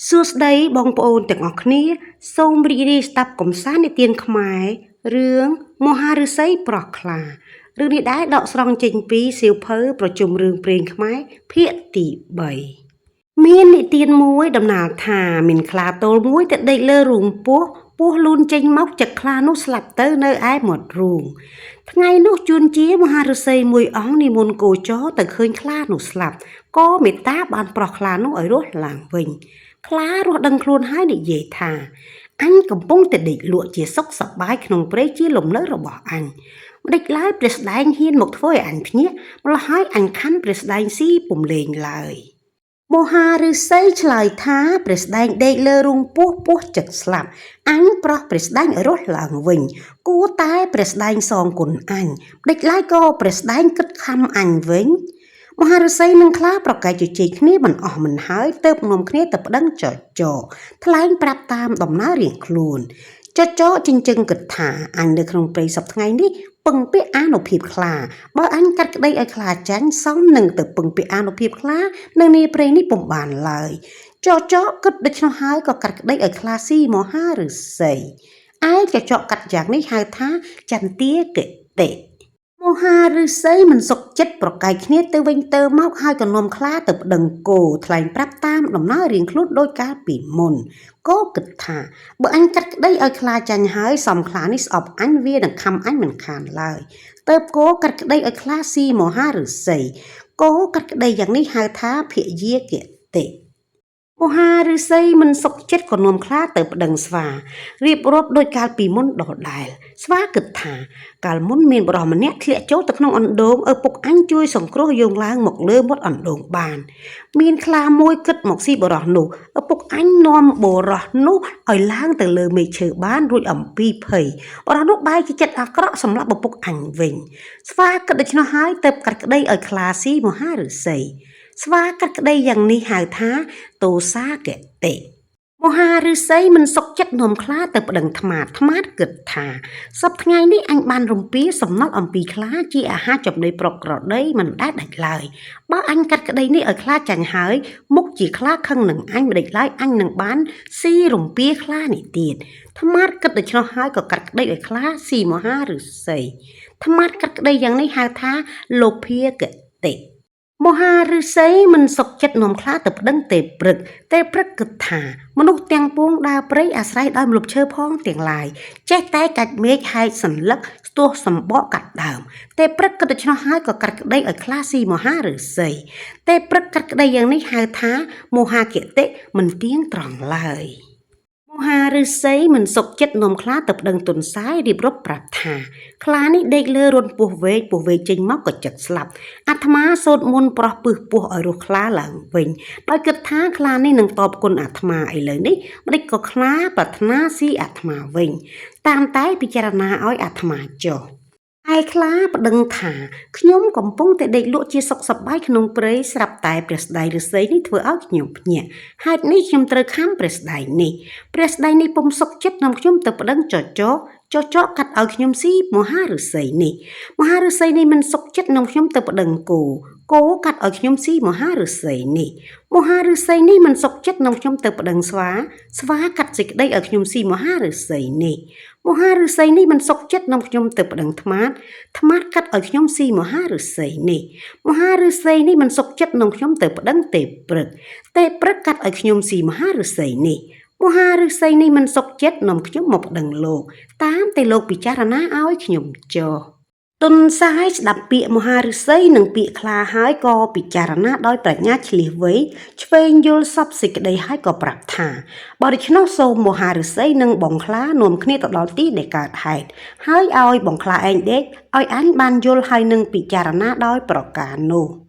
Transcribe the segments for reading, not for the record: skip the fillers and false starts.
សួស្តីបងប្អូនទាំងអស់គ្នាសូមរីករាយស្ដាប់កំសាន្តនិទានខ្មែររឿងមហាឫសីប្រោះខ្លារឿងនេះដែរដកស្រង់ចេញពីសៀវភៅប្រជុំរឿងព្រេងខ្មែរភាគទី3មាននិទានមួយដំណាលថាមានខ្លាទោលមួយទៅដេកលើរូងពស់លូនចេញមកចឹកខ្លានោះស្លាប់ទៅនៅឯមាត់រូងថ្ងៃនោះជួនជាមហាឫសីមួយអង្គនិមន្តគោចរទៅឃើញខ្លានោះស្លាប់ក៏មេត្តាបានប្រោះខ្លានោះឲ្យរស់ឡើងវិញខ្លារស់ដឹងខ្លួនហើយនិយាយថាអញកំពុងតែដេកលក់ជាសុខសប្បាយក្នុងព្រៃជាលំនៅរបស់អញម្ដេចឡើយព្រះស្ដែងហ៊ានមកធ្វើឲ្យអញភ្ញាក់ម្ល៉េះហើយអញខំព្រះស្ដែងស៊ីពុំលេងឡើយមហាឫសីឆ្លើយថាព្រះស្ដែងដេកលើរូងពស់ចឹកស្លាប់អញប្រោះព្រះស្ដែងឲ្យរស់ឡើងវិញគួរតែព្រះស្ដែងសងគុណអញម្ដេចឡើយក៏ព្រះស្ដែងគិតខំអញវិញមហាឫសីនិងខ្លាប្រកែកជជែកគ្នាមិនអស់មិនហើយទើបនាំគ្នាទៅប្តឹងចចថ្លែងប្រាប់តាមដំណើររៀងខ្លួនចចចិញ្ចឹងគិតថាអញនៅក្នុងព្រៃសប្តាហ៍ថ្ងៃនេះពឹងពាក់អានុភាពខ្លាបើអញកាត់ក្តីឲ្យខ្លាចាញ់សមនឹងទៅពឹងពាក់អានុភាពខ្លានៅនាព្រៃនេះពុំបានឡើយចចគិតដូច្នោះហើយក៏កាត់ក្តីឲ្យខ្លាស៊ីមហាឫសីឯចចកាត់យ៉ាងនេះហៅថាចន្ទាគតិមហាឫសីមិនសុខចិត្តប្រកែកគ្នាទៅវិញទៅមកហើយក៏នាំខ្លាទៅប្តឹងគោថ្លែងប្រាប់តាមដំណើររៀងខ្លួនដោយកាលពីមុនគោគិតថាបើអញកាត់ក្តីឲ្យខ្លាចាញ់ហើយសំខ្លានេះស្អប់អញវានឹងខំអញមិនខានឡើយទើបគោកាត់ក្តីឲ្យខ្លាស៊ីមហាឫសីគោកាត់ក្តីយ៉ាងនេះហៅថាភយាគតិមហាឫសីមិនសុខចិត្តក៏នាំខ្លាទៅប្តឹងស្វារៀបរាប់ដោយកាលពីមុនដដែលស្វាគិតថាកាលមុនមានបរិសម្នាក់ធ្លាក់ចូលទៅក្នុងអណ្ដូងឪពុកអញជួយសង្គ្រោះយោងឡើងមកលើមាត់អណ្ដូងបានមានខ្លាមួយគិតមកស៊ីបរិសនោះឪពុកអញនាំបរិសនោះឲ្យឡើងទៅលើមែកឈើបានរួចអំពីភ័យបរិសនោះបែរជាចិត្តអាក្រក់សម្រាប់ឪពុកអញវិញស្វាគិតដូច្នោះហើយទើបកាត់ក្តីឲ្យខ្លាស៊ីមហាឫសីស្វាកាត់ក្តីយ៉ាងនេះហៅថាទោសាគតិមហាឫសីមិនសុខចិត្តនាំខ្លាទៅប្តឹងថ្មាតគិតថាសប្តាហ៍ថ្ងៃនេះអញបានរំពាសំណល់អំពីខ្លាជាអាហារចំណីប្រក្រតីមិនដែលដាច់ឡើយបើអញកាត់ក្តីនេះឲ្យខ្លាចាញ់ហើយមុខជាខ្លាខឹងនឹងអញមិនដាច់ឡើយអញនឹងបានស៊ីរំពាខ្លានេះទៀតថ្មាតគិតដូច្នោះហើយក៏កាត់ក្តីឲ្យខ្លាស៊ីមហាឫសីថ្មាតកាត់ក្តីយ៉ាងនេះហៅថាលោភាគតិមហាឫសីមិនសុខចិត្តនាំខ្លាទៅប្តឹងទេព្រឹកគិតថាមនុស្សទាំងពួងដើរព្រៃអាស្រ័យដោយម្លប់ឈើផងទាំងឡាយចេះតែកាច់មែកហែកសន្លឹកស្ទោះសម្បកកាត់ដើមទេព្រឹកគិតដូច្នោះហើយក៏កាត់ក្តីឲ្យខ្លាស៊ីមហាឫសីទេព្រឹកកាត់ក្តីយ៉ាងនេះហៅថាមហាគតិមិនទៀងត្រង់ឡើយមហាឫសីមិនសុខចិត្តនាំខ្លាទៅប្តឹងទុនសាយរៀបរាប់ប្រាប់ថាខ្លានេះដេកលើរន្ធពោះវែកចេញមកក៏ចិត្តស្លាប់អាត្មាសូត្រមន្តប្រោះពឹសពោះឲ្យរស់ខ្លាឡើងវិញដោយគិតថាខ្លានេះនឹងតបគុណអាត្មាឥឡូវនេះម្ដេចក៏ខ្លាប្រាថ្នាស៊ីអាត្មាវិញតាមតែពិចារណាឲ្យអាត្មាចុះឯខ្លាប្តឹងថាខ្ញុំកំពុងតែដេកលក់ជាសុខសប្បាយក្នុងព្រៃស្រាប់តែព្រះស្ដែងឫសីនេះធ្វើឲ្យខ្ញុំភ្ញាក់ហេតុនេះខ្ញុំត្រូវខំព្រះស្ដែងនេះពុំសុខចិត្តនាំខ្ញុំទៅប្តឹងចចកាត់ឲ្យខ្ញុំស៊ីមហាឫសីនេះមិនសុខចិត្តនាំខ្ញុំទៅប្តឹងគោកាត់ឲ្យខ្ញុំស៊ីមហាឫសីនេះមិនសុខចិត្តនាំខ្ញុំទៅប្តឹងស្វាកាត់សេចក្តីឲ្យខ្ញុំស៊ីមហាឫសីនេះមិនសុខចិត្តនាំខ្ញុំទៅប្តឹងថ្មាតកាត់ឲ្យខ្ញុំស៊ីមហាឫសីនេះមិនសុខចិត្តនាំខ្ញុំទៅប្តឹងទេព្រឹកកាត់ឲ្យខ្ញុំស៊ីមហាឫសីនេះមិនសុខចិត្តនាំខ្ញុំមកប្តឹងលោកតាមតែលោកពិចារណាឲ្យខ្ញុំចុះទុនសាយស្ដាប់ពាក្យមហាឫសីនិងពាក្យខ្លាហើយក៏ពិចារណាដោយប្រាជ្ញាឆ្លៀសវៃឆ្វេងយល់សពសេចក្តីហើយក៏ប្រាប់ថាបើដូច្នោះសូមមហាឫសីនិងបងខ្លានាំគ្នាទៅដល់ទីដែលកើតហេតុហើយឲ្យបងខ្លាឯងដេកឲ្យអញបានយល់ហើយនឹងពិចារណាដោយប្រការនោះ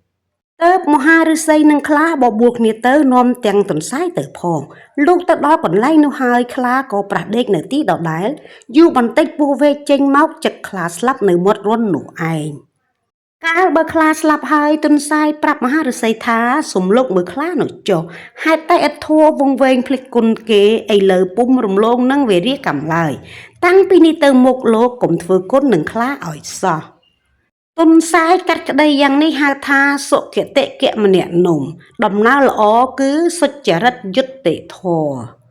ទើបមហាឫសីនិងខ្លាបបួលគ្នាទៅនាំទាំងទន្សាយទៅផងលុះទៅដល់កន្លែងនោះហើយខ្លាក៏ប្រះដេកនៅទីដដែលយូរបន្តិចពោះវែកចេញមកចឹកខ្លាស្លាប់នៅមាត់រន្ធនោះឯងកាលបើខ្លាស្លាប់ហើយទន្សាយប្រាប់មហាឫសីថាសុំលោកមើលខ្លានោះចុះហេតុតែឥតធัวវង្វេងភ្លេចគុណគេឥឡូវពុំរំលងនឹងវេរាកម្មឡើយតាំងពីនេះទៅមុខលោកកុំធ្វើគុណនឹងខ្លាឲ្យសោះ ទុនសាយកាត់ក្តីយ៉ាងនេះហៅថាសុគតិគមនៈនំដំណើរល្អគឺសុចរិតយុត្តិធម៌